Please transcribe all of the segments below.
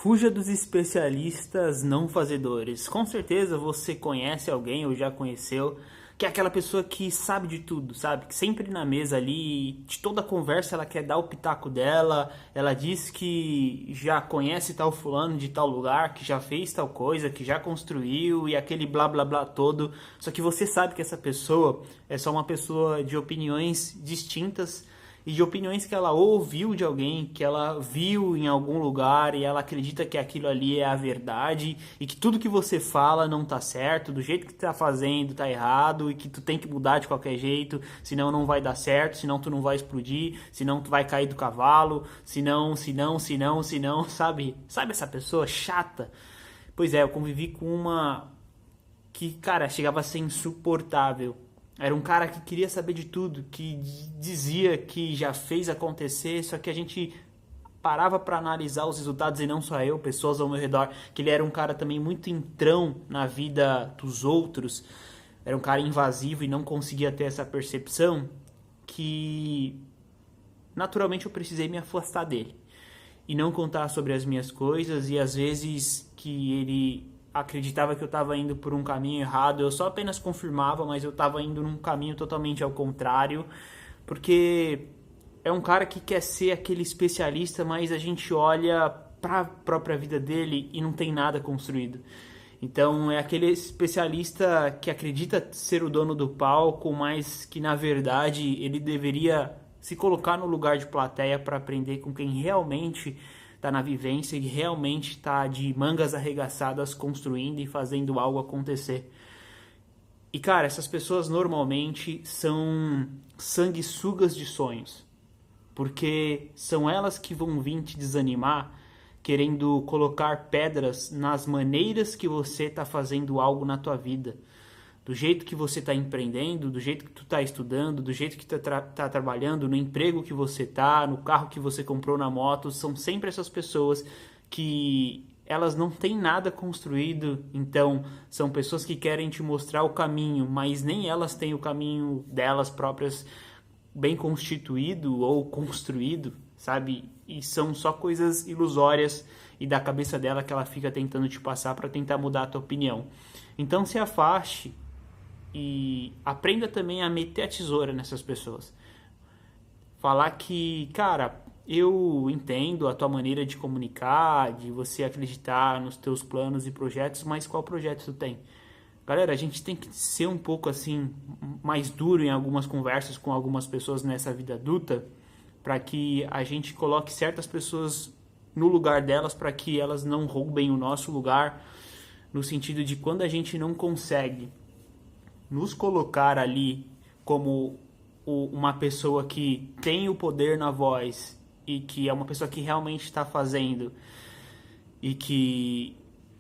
Fuja dos especialistas não fazedores. Com certeza você conhece alguém ou já conheceu que é aquela pessoa que sabe de tudo, sabe? Que sempre na mesa ali, de toda conversa ela quer dar o pitaco dela, ela diz que já conhece tal fulano de tal lugar, que já fez tal coisa, que já construiu e aquele blá blá blá todo. Só que você sabe que essa pessoa é só uma pessoa de opiniões distintas e de opiniões que ela ouviu de alguém, que ela viu em algum lugar e ela acredita que aquilo ali é a verdade e que tudo que você fala não tá certo, do jeito que tu tá fazendo tá errado e que tu tem que mudar de qualquer jeito, senão não vai dar certo, senão tu não vai explodir, senão tu vai cair do cavalo, senão, sabe? Sabe essa pessoa chata? Pois é, eu convivi com uma que, cara, chegava a ser insuportável. Era um cara que queria saber de tudo, que dizia que já fez acontecer, só que a gente parava para analisar os resultados e não só eu, pessoas ao meu redor, que ele era um cara também muito entrão na vida dos outros, era um cara invasivo e não conseguia ter essa percepção que naturalmente eu precisei me afastar dele e não contar sobre as minhas coisas e às vezes que ele acreditava que eu estava indo por um caminho errado, eu só apenas confirmava, mas eu estava indo num caminho totalmente ao contrário, porque é um cara que quer ser aquele especialista, mas a gente olha para a própria vida dele e não tem nada construído. Então é aquele especialista que acredita ser o dono do palco, mas que na verdade ele deveria se colocar no lugar de plateia para aprender com quem realmente está na vivência e realmente está de mangas arregaçadas construindo e fazendo algo acontecer. E cara, essas pessoas normalmente são sanguessugas de sonhos, porque são elas que vão vir te desanimar, querendo colocar pedras nas maneiras que você está fazendo algo na tua vida. Do jeito que você está empreendendo, do jeito que tu está estudando, do jeito que tu tá trabalhando, no emprego que você tá, no carro que você comprou, na moto, são sempre essas pessoas que elas não têm nada construído, então são pessoas que querem te mostrar o caminho, mas nem elas têm o caminho delas próprias bem constituído ou construído, sabe? E são só coisas ilusórias e da cabeça dela que ela fica tentando te passar para tentar mudar a tua opinião. Então se afaste e aprenda também a meter a tesoura nessas pessoas. Falar que, cara, eu entendo a tua maneira de comunicar, de você acreditar nos teus planos e projetos, mas qual projeto tu tem? Galera, a gente tem que ser um pouco assim, mais duro em algumas conversas com algumas pessoas nessa vida adulta, para que a gente coloque certas pessoas no lugar delas, para que elas não roubem o nosso lugar, no sentido de quando a gente não consegue nos colocar ali como uma pessoa que tem o poder na voz e que é uma pessoa que realmente está fazendo e que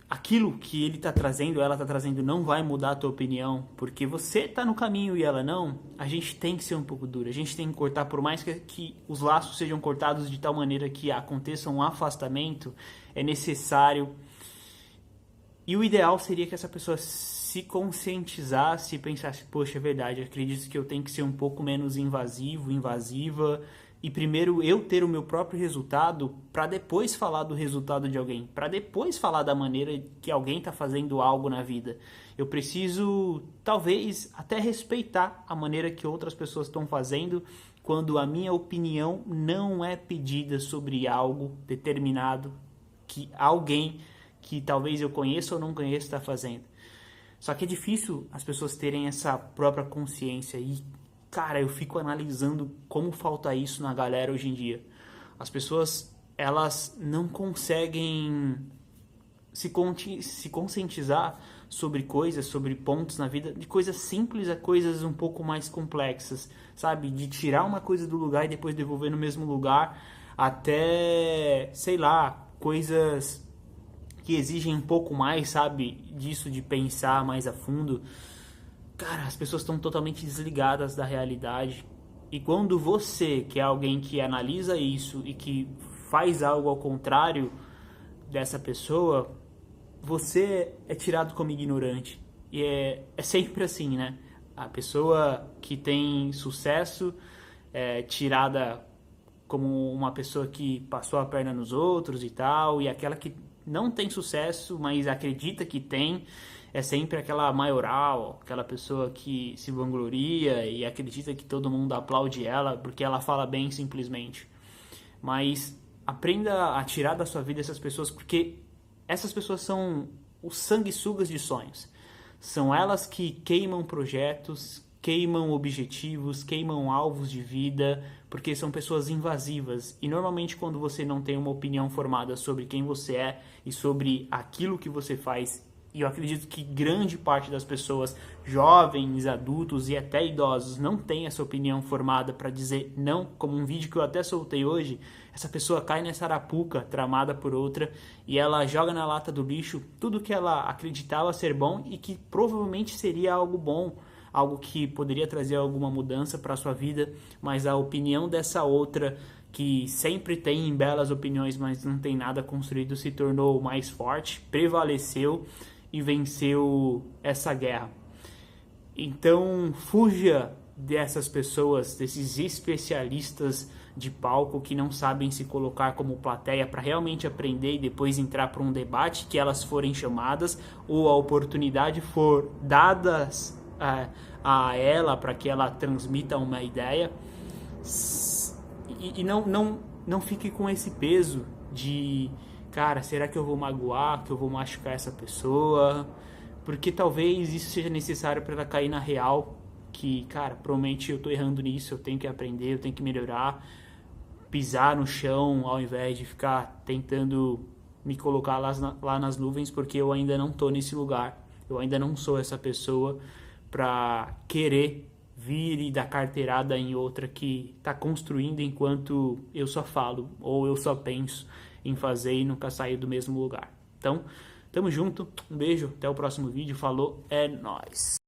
aquilo que ele está trazendo, ela está trazendo, não vai mudar a tua opinião, porque você está no caminho e ela não, a gente tem que ser um pouco duro, a gente tem que cortar, por mais que os laços sejam cortados de tal maneira que aconteça um afastamento, é necessário. E o ideal seria que essa pessoa se conscientizasse e pensasse, poxa, é verdade, acredito que eu tenho que ser um pouco menos invasiva, e primeiro eu ter o meu próprio resultado para depois falar do resultado de alguém, para depois falar da maneira que alguém está fazendo algo na vida. Eu preciso, talvez, até respeitar a maneira que outras pessoas estão fazendo quando a minha opinião não é pedida sobre algo determinado que alguém que talvez eu conheça ou não conheça está fazendo. Só que é difícil as pessoas terem essa própria consciência e, cara, eu fico analisando como falta isso na galera hoje em dia. As pessoas, elas não conseguem se conscientizar sobre coisas, sobre pontos na vida, de coisas simples a coisas um pouco mais complexas, sabe? De tirar uma coisa do lugar e depois devolver no mesmo lugar, até, sei lá, coisas que exigem um pouco mais, sabe? Disso de pensar mais a fundo. Cara, as pessoas estão totalmente desligadas da realidade. E quando você, que é alguém que analisa isso e que faz algo ao contrário dessa pessoa, você é tirado como ignorante. E é sempre assim, né? A pessoa que tem sucesso é tirada como uma pessoa que passou a perna nos outros e tal, e aquela que não tem sucesso, mas acredita que tem, é sempre aquela maioral, aquela pessoa que se vangloria e acredita que todo mundo aplaude ela porque ela fala bem simplesmente. Mas aprenda a tirar da sua vida essas pessoas, porque essas pessoas são os sanguessugas de sonhos. São elas que queimam projetos, queimam objetivos, queimam alvos de vida, porque são pessoas invasivas. E normalmente quando você não tem uma opinião formada sobre quem você é e sobre aquilo que você faz, e eu acredito que grande parte das pessoas, jovens, adultos e até idosos, não tem essa opinião formada para dizer não, como um vídeo que eu até soltei hoje, essa pessoa cai nessa arapuca tramada por outra e ela joga na lata do lixo tudo que ela acreditava ser bom e que provavelmente seria algo bom, algo que poderia trazer alguma mudança para a sua vida, mas a opinião dessa outra, que sempre tem belas opiniões, mas não tem nada construído, se tornou mais forte, prevaleceu e venceu essa guerra. Então, fuja dessas pessoas, desses especialistas de palco que não sabem se colocar como plateia para realmente aprender e depois entrar para um debate que elas forem chamadas ou a oportunidade for dada a ela para que ela transmita uma ideia. E não fique com esse peso de, cara, será que eu vou magoar, que eu vou machucar essa pessoa? Porque talvez isso seja necessário para ela cair na real, que, cara, provavelmente eu tô errando nisso, eu tenho que aprender, eu tenho que melhorar, pisar no chão ao invés de ficar tentando me colocar lá nas nuvens, porque eu ainda não tô nesse lugar, eu ainda não sou essa pessoa para querer vir e dar carteirada em outra que está construindo enquanto eu só falo ou eu só penso em fazer e nunca sair do mesmo lugar. Então, tamo junto, um beijo, até o próximo vídeo, falou, é nóis!